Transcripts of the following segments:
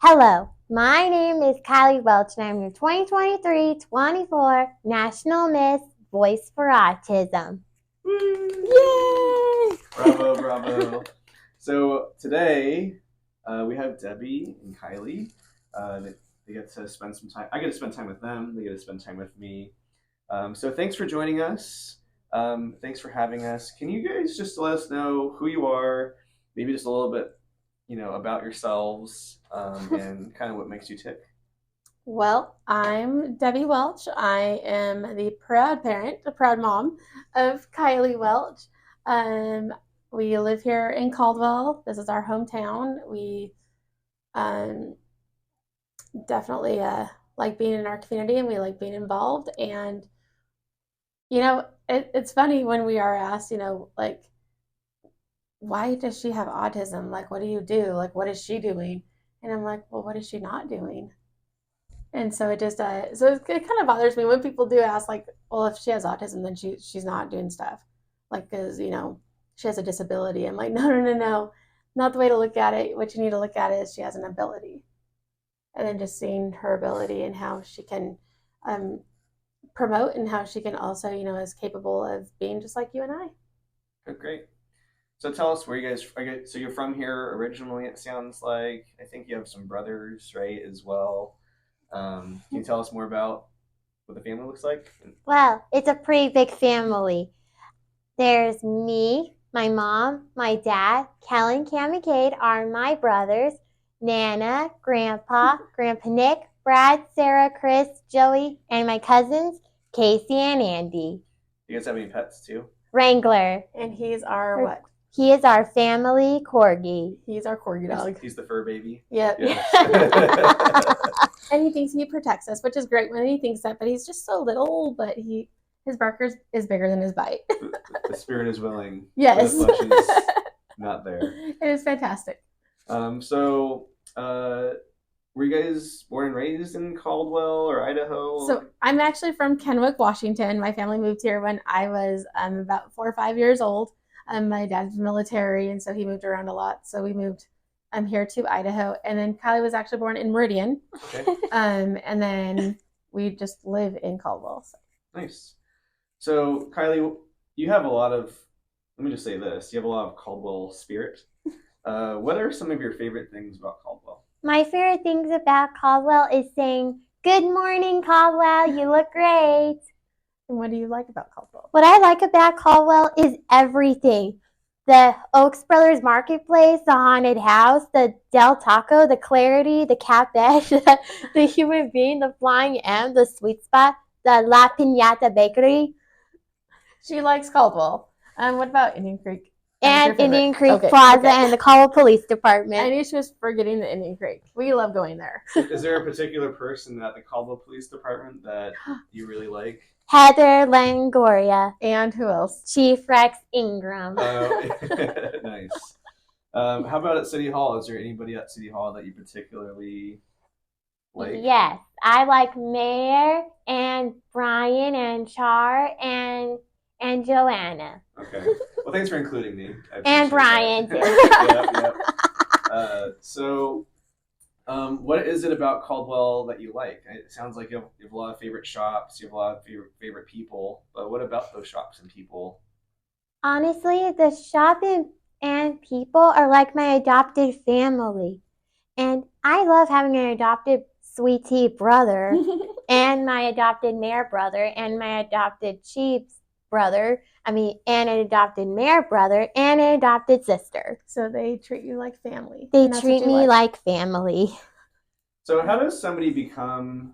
Hello, my name is Kylie Welch and I'm your 2023-24 National Miss Voice for Autism. Yay! Bravo, bravo. So today we have Debbie and Kylie. They get to spend some time. I get to spend time with them. They get to spend time with me. So thanks for joining us. Thanks for having us. Can you guys just let us know who you are, maybe just a little bit, about yourselves and kind of what makes you tick? Well, I'm Debbie Welch. I am the proud parent, the proud mom of Kylie Welch. We live here in Caldwell. This is our hometown. We definitely like being in our community and we like being involved. And, it's funny when we are asked, like, why does she have autism? Like, what do you do? Like, what is she doing? And I'm like, well, what is she not doing? And so it just it kind of bothers me when people do ask, like, well, if she has autism, then she's not doing stuff, like, because she has a disability. I'm like, no, not the way to look at it. What you need to look at is she has an ability, and then just seeing her ability and how she can promote and how she can also is capable of being just like you and I. Oh, great. So tell us where you guys. So you're from here originally. It sounds like. I think you have some brothers, right, as well. Can you tell us more about what the family looks like? Well, it's a pretty big family. There's me, my mom, my dad, Kelly and Cami Cade are my brothers, Nana, Grandpa, Grandpa Nick, Brad, Sarah, Chris, Joey, and my cousins, Casey and Andy. You guys have any pets too? Wrangler. And he's our what? He is our family corgi. He's our corgi dog. He's the fur baby. Yep. And he thinks he protects us, which is great when he thinks that, but he's just so little, but his barker is bigger than his bite. The spirit is willing. Yes. The flesh is not there. It is fantastic. Were you guys born and raised in Caldwell or Idaho? So I'm actually from Kennewick, Washington. My family moved here when I was about 4 or 5 years old. My dad's military, and so he moved around a lot. So we moved here to Idaho. And then Kylie was actually born in Meridian. Okay. And then we just live in Caldwell. So. Nice. So Kylie, you have a lot of, let me just say this, you have a lot of Caldwell spirit. What are some of your favorite things about Caldwell? My favorite things about Caldwell is saying, "Good morning, Caldwell, you look great." And what do you like about Caldwell? What I like about Caldwell is everything. The Oaks Brothers Marketplace, the haunted house, the Del Taco, the Clarity, the Cafe, the Human Being, the Flying M, the Sweet Spot, the La Piñata Bakery. She likes Caldwell. What about Indian Creek? And Indian Creek Plaza and the Caldwell Police Department. I knew she was forgetting the Indian Creek. We love going there. Is there a particular person at the Caldwell Police Department that you really like? Heather Langoria. And who else? Chief Rex Ingram. Nice. How about at City Hall? Is there anybody at City Hall that you particularly like? Yes, I like Mayor and Brian and Char and Joanna. Okay. Well, thanks for including me. And Brian. Yep. What is it about Caldwell that you like? It sounds like you have a lot of favorite shops, you have a lot of favorite people, but what about those shops and people? Honestly, the shop and people are like my adopted family. And I love having an adopted sweet tea brother and my adopted mayor brother and my adopted chief's brother. And an adopted mayor brother and an adopted sister. So they treat you like family. They treat me like family. So how does somebody become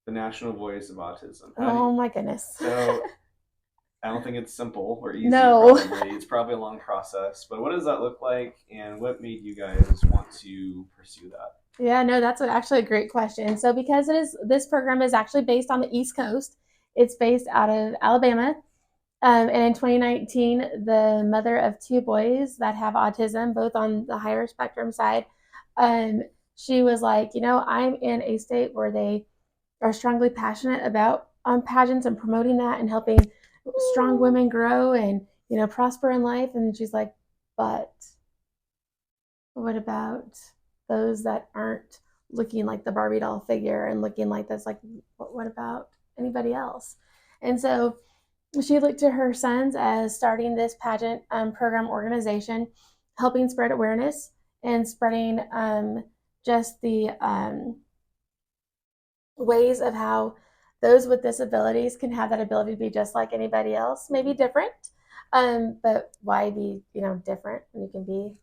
the National Voice of Autism? Oh my goodness. So I don't think it's simple or easy. No. It's probably a long process. But what does that look like, and what made you guys want to pursue that? Yeah, no, that's actually a great question. So because this program is actually based on the East Coast, it's based out of Alabama. And in 2019, the mother of 2 boys that have autism, both on the higher spectrum side, she was like, I'm in a state where they are strongly passionate about pageants and promoting that and helping strong women grow and, prosper in life. And she's like, but what about those that aren't looking like the Barbie doll figure and looking like this, like, what about anybody else? And so she looked to her sons as starting this pageant program organization, helping spread awareness and spreading just the ways of how those with disabilities can have that ability to be just like anybody else, maybe different. But why be, different when you can be,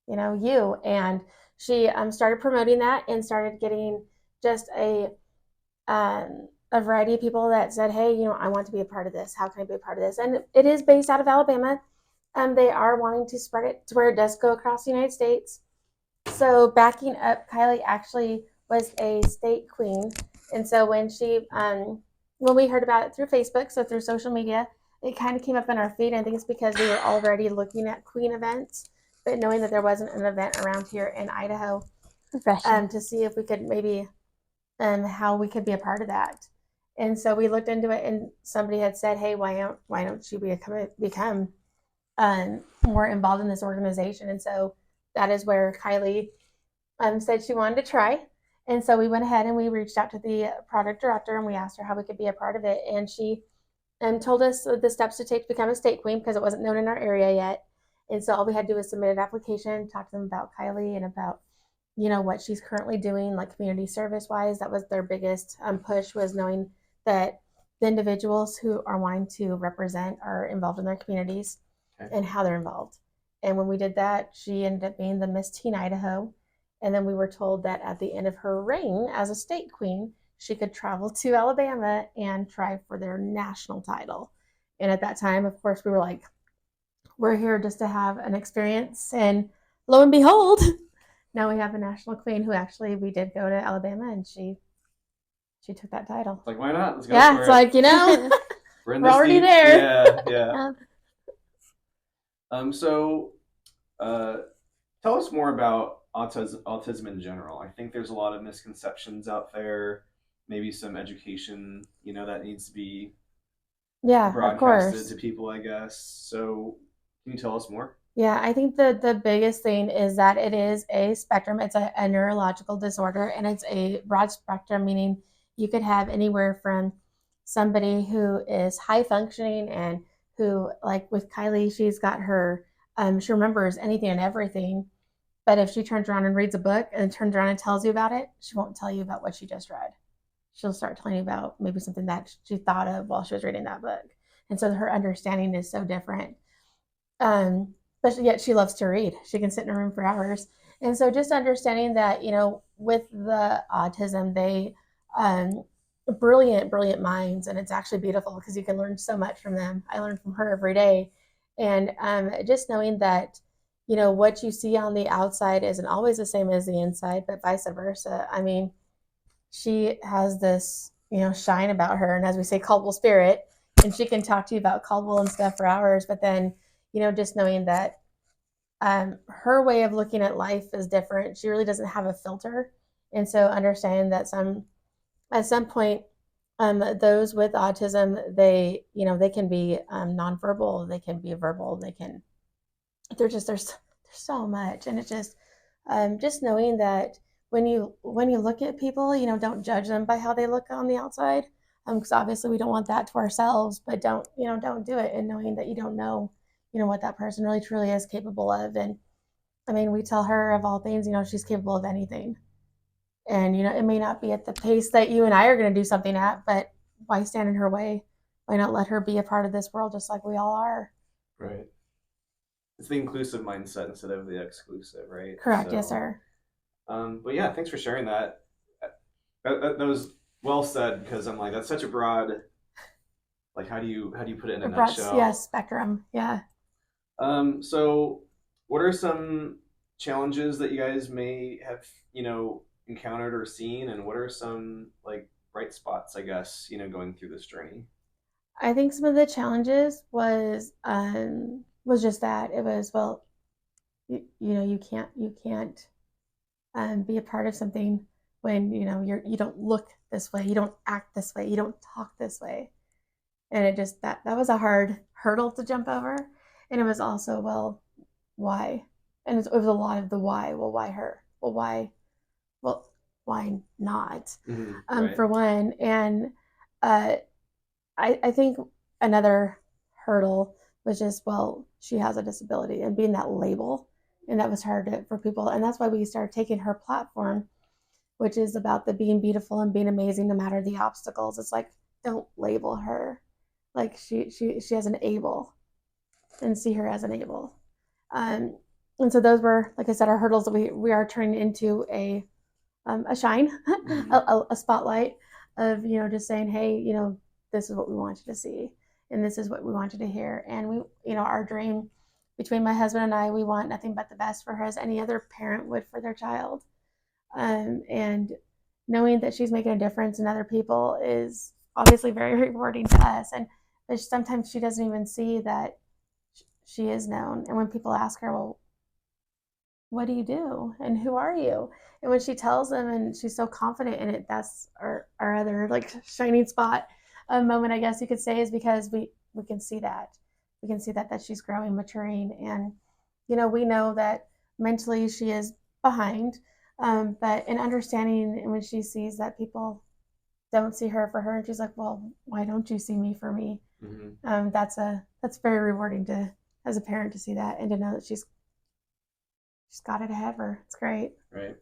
you? And she started promoting that and started getting just a variety of people that said, hey, I want to be a part of this. How can I be a part of this? And it is based out of Alabama. They are wanting to spread it to where it does go across the United States. So backing up, Kylie actually was a state queen. And so when we heard about it through Facebook, so through social media, it kind of came up in our feed. I think it's because we were already looking at queen events, but knowing that there wasn't an event around here in Idaho, to see if we could maybe, how we could be a part of that. And so we looked into it, and somebody had said, hey, why don't you become more involved in this organization? And so that is where Kylie said she wanted to try. And so we went ahead and we reached out to the product director and we asked her how we could be a part of it. And she told us the steps to take to become a state queen, because it wasn't known in our area yet. And so all we had to do was submit an application, talk to them about Kylie and about, what she's currently doing, like community service wise. That was their biggest push, was knowing that the individuals who are wanting to represent are involved in their communities and how they're involved. And when we did that, she ended up being the Miss Teen Idaho. And then we were told that at the end of her reign as a state queen, she could travel to Alabama and try for their national title. And at that time, of course, we were like, we're here just to have an experience. And lo and behold, now we have a national queen who actually, we did go to Alabama and she took that title. It's like, why not? Let's go yeah, for it's it. like, we're already there. Yeah. So, tell us more about autism in general. I think there's a lot of misconceptions out there, maybe some education, that needs to be broadcasted to people, I guess. So can you tell us more? Yeah, I think the biggest thing is that it is a spectrum. It's a neurological disorder, and it's a broad spectrum, meaning you could have anywhere from somebody who is high functioning and who, like with Kylie, she's got her, she remembers anything and everything. But if she turns around and reads a book and turns around and tells you about it, she won't tell you about what she just read. She'll start telling you about maybe something that she thought of while she was reading that book. And so her understanding is so different. But yet she loves to read. She can sit in a room for hours. And so just understanding that, with the autism, they brilliant minds, and it's actually beautiful because you can learn so much from them. I learn from her every day. And just knowing that, what you see on the outside isn't always the same as the inside, but vice versa. I mean, she has this, shine about her, and as we say, Caldwell spirit, and she can talk to you about Caldwell and stuff for hours, but then, just knowing that her way of looking at life is different. She really doesn't have a filter. And so understanding that at some point, those with autism, they can be nonverbal, they can be verbal, there's so much. And it's just knowing that when you look at people, don't judge them by how they look on the outside. Because obviously we don't want that to ourselves, but don't do it. And knowing that you don't know, what that person really truly is capable of. And I mean, we tell her of all things, she's capable of anything. And, it may not be at the pace that you and I are going to do something at, but why stand in her way? Why not let her be a part of this world just like we all are? Right. It's the inclusive mindset instead of the exclusive, right? Correct. So, yes, sir. But yeah, thanks for sharing that. That was well said, because I'm like, that's such a broad, like, how do you put it in a nutshell? Yes, spectrum. Yeah. So what are some challenges that you guys may have, encountered or seen, and what are some like bright spots, I guess, going through this journey? I think some of the challenges was just that it was, well, you can't be a part of something when you don't look this way, you don't act this way, you don't talk this way. And it just that was a hard hurdle to jump over. And it was also, well, why? And it was a lot of the why. Well, why her? well, why? Well, why not? Right. For one, and I think another hurdle was just, well, she has a disability and being that label, and that was hard for people, and that's why we started taking her platform, which is about the being beautiful and being amazing no matter the obstacles. It's like, don't label her like she has an able, and see her as an able. And so those were, like I said, our hurdles that we are turning into a shine, a spotlight of, just saying, hey, this is what we want you to see, and this is what we want you to hear. And we, our dream between my husband and I, we want nothing but the best for her, as any other parent would for their child. And knowing that she's making a difference in other people is obviously very rewarding to us. And sometimes she doesn't even see that she is known. And when people ask her, well, what do you do? And who are you? And when she tells them and she's so confident in it, that's our other like shining spot moment, I guess you could say, is because we can see that. We can see that she's growing, maturing. And, we know that mentally she is behind. But in understanding, and when she sees that people don't see her for her, and she's like, well, why don't you see me for me? That's very rewarding as a parent to see that, and to know that she's got it ahead of her. It's great. Right.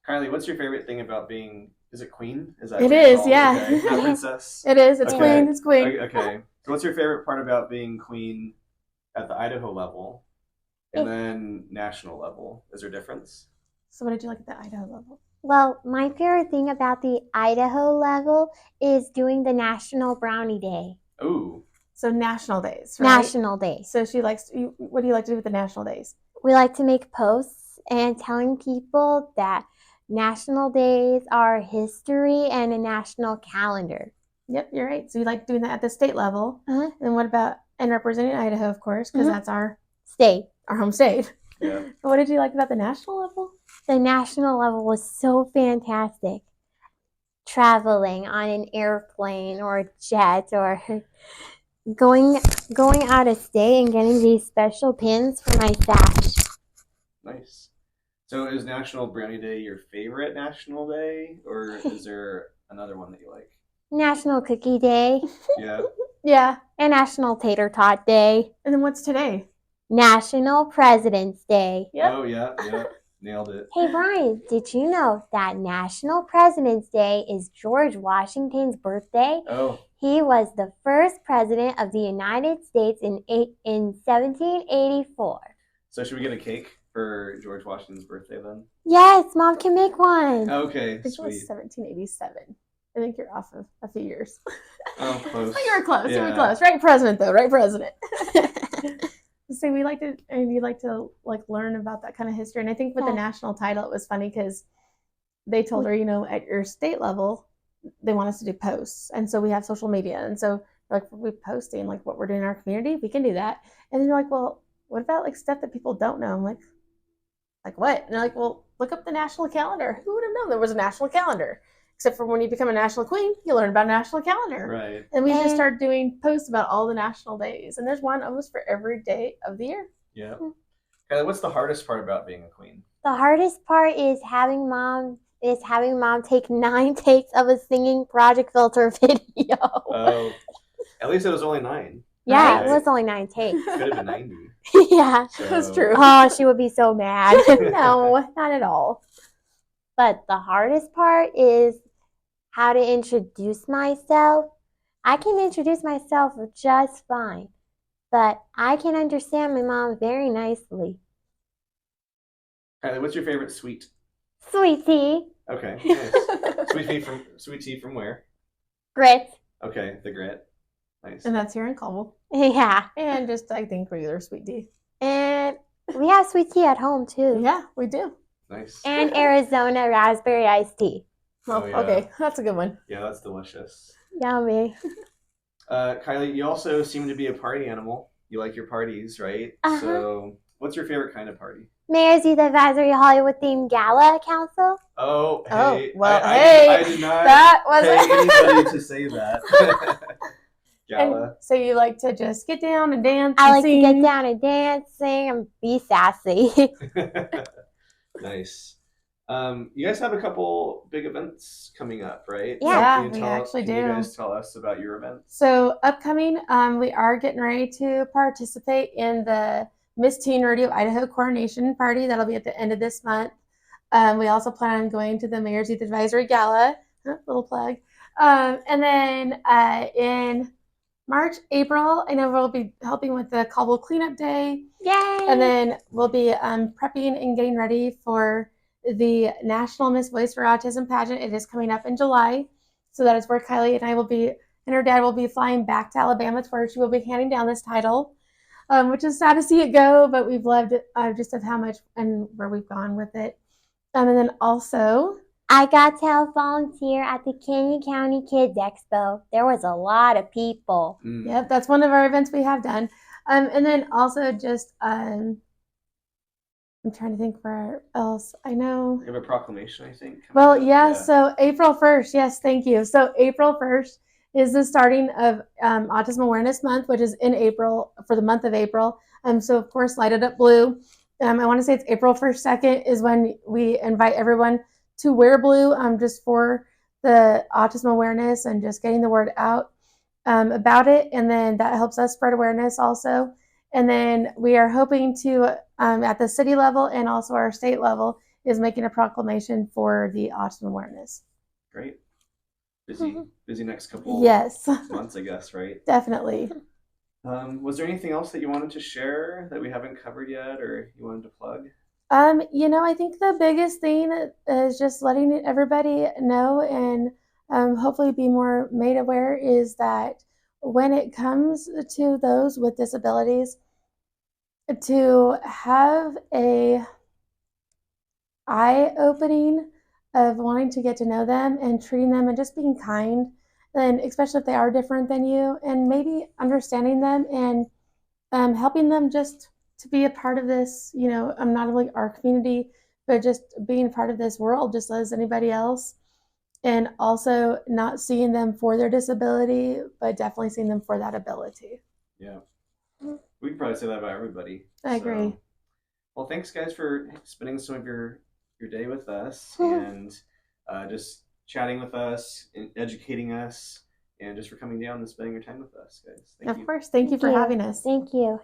Kylie, what's your favorite thing about being, is it queen? Is that it is, yeah. Okay. Not princess? It is. It's okay. queen. It's queen. Okay. So what's your favorite part about being queen at the Idaho level and then national level? Is there a difference? So what did you like at the Idaho level? Well, my favorite thing about the Idaho level is doing the National Brownie Day. Ooh. So national days, right? National days. So what do you like to do with the national days? We like to make posts and telling people that national days are history and a national calendar. Yep, you're right. So you like doing that at the state level. Uh-huh. And what about, and representing Idaho, of course, because that's our state, our home state. Yeah. But what did you like about the national level? The national level was so fantastic. Traveling on an airplane or a jet, or going out of state and getting these special pins for my sash. Nice. So is National Brownie Day your favorite national day, or is there another one that you like? National Cookie Day. Yeah. Yeah. And National Tater Tot Day. And then what's today? National President's Day. Yep. Oh, yeah. Nailed it. Hey, Brian, did you know that National President's Day is George Washington's birthday? Oh. He was the first president of the United States in 1784. So should we get a cake for George Washington's birthday then? Yes, Mom can make one. Okay, I think sweet. it was 1787. I think you're off of a few years. Oh, close. You were close. Yeah. You were close. Right president, though. Right president. So we like to, and you like to learn about that kind of history. And I think with the national title, it was funny because they told her, at your state level, they want us to do posts. And so we have social media. And so we're posting what we're doing in our community. We can do that. And then you're like, well, what about stuff that people don't know? I'm like what? And they're like, well, look up the national calendar. Who would have known there was a national calendar? Except for when you become a national queen, you learn about a national calendar. Right. And we just started doing posts about all the national days. And there's one almost for every day of the year. Yeah. Kylie, what's the hardest part about being a queen? The hardest part is having mom take 9 takes of a singing Project Filter video. Oh. At least it was only 9. Yeah, right? It was only 9 takes. Could have been 90. Yeah. So... That's true. Oh, she would be so mad. No, not at all. But the hardest part is how to introduce myself. I can introduce myself just fine, but I can understand my mom very nicely. Kylie, what's your favorite sweet? Sweet tea. Okay, nice. Sweet tea from where? Grit. Okay, the grit. Nice. And that's here in Colville. Yeah. And just, I think, regular sweet tea. And we have sweet tea at home, too. Yeah, we do. Nice. And Arizona raspberry iced tea. Well, yeah. Okay, that's a good one. Yeah, that's delicious. Yummy. Kylie, you also seem to be a party animal. You like your parties, right? Uh-huh. So what's your favorite kind of party? Mayor's Youth Advisory Hollywood Themed Gala Council. Oh, hey. I did not pay anybody to say that. Gala. And so you like to just get down and dance I and like sing. to get down and dance, sing, and be sassy. Nice. You guys have a couple big events coming up, right? Yeah. Yeah, we actually Can you do. guys tell us about your events? So upcoming, we are getting ready to participate in the Miss Teen Radio Idaho coronation party. That'll be at the end of this month. We also plan on going to the Mayor's Youth Advisory Gala. Little plug. And then in March, April, I know we'll be helping with the Caldwell Cleanup Day. Yay! And then we'll be prepping and getting ready for the National Miss Voice for Autism pageant. It is coming up in July. So that is where Kylie and I will be, and her dad will be flying back to Alabama to where she will be handing down this title, which is sad to see it go, but we've loved it just of how much and where we've gone with it. And then also, I got to help volunteer at the Canyon County Kids Expo. There was a lot of people. Yep, that's one of our events we have done. And then also just, I'm trying to think where else. I know. You have a proclamation, I think. Well, yeah, so April 1st, yes, thank you. So April 1st is the starting of Autism Awareness Month, which is in April, for the month of April. So, of course, Light It Up Blue. I want to say it's April 1st, 2nd is when we invite everyone to wear blue just for the autism awareness and just getting the word out about it. And then that helps us spread awareness also. And then we are hoping to, at the city level and also our state level, is making a proclamation for the autism awareness. Great. Busy next couple months, I guess, right? Definitely. Was there anything else that you wanted to share that we haven't covered yet or you wanted to plug? I think the biggest thing is just letting everybody know and hopefully be more made aware is that when it comes to those with disabilities, to have a eye-opening of wanting to get to know them and treating them and just being kind, and especially if they are different than you, and maybe understanding them and helping them just to be a part of this, not only our community, but just being a part of this world just as anybody else. And also not seeing them for their disability, but definitely seeing them for that ability. Yeah. We can probably say that about everybody. I agree. Well, thanks, guys, for spending some of your day with us and just chatting with us and educating us and just for coming down and spending your time with us, guys. Thank you. Of course. Thank you for having us. Thank you.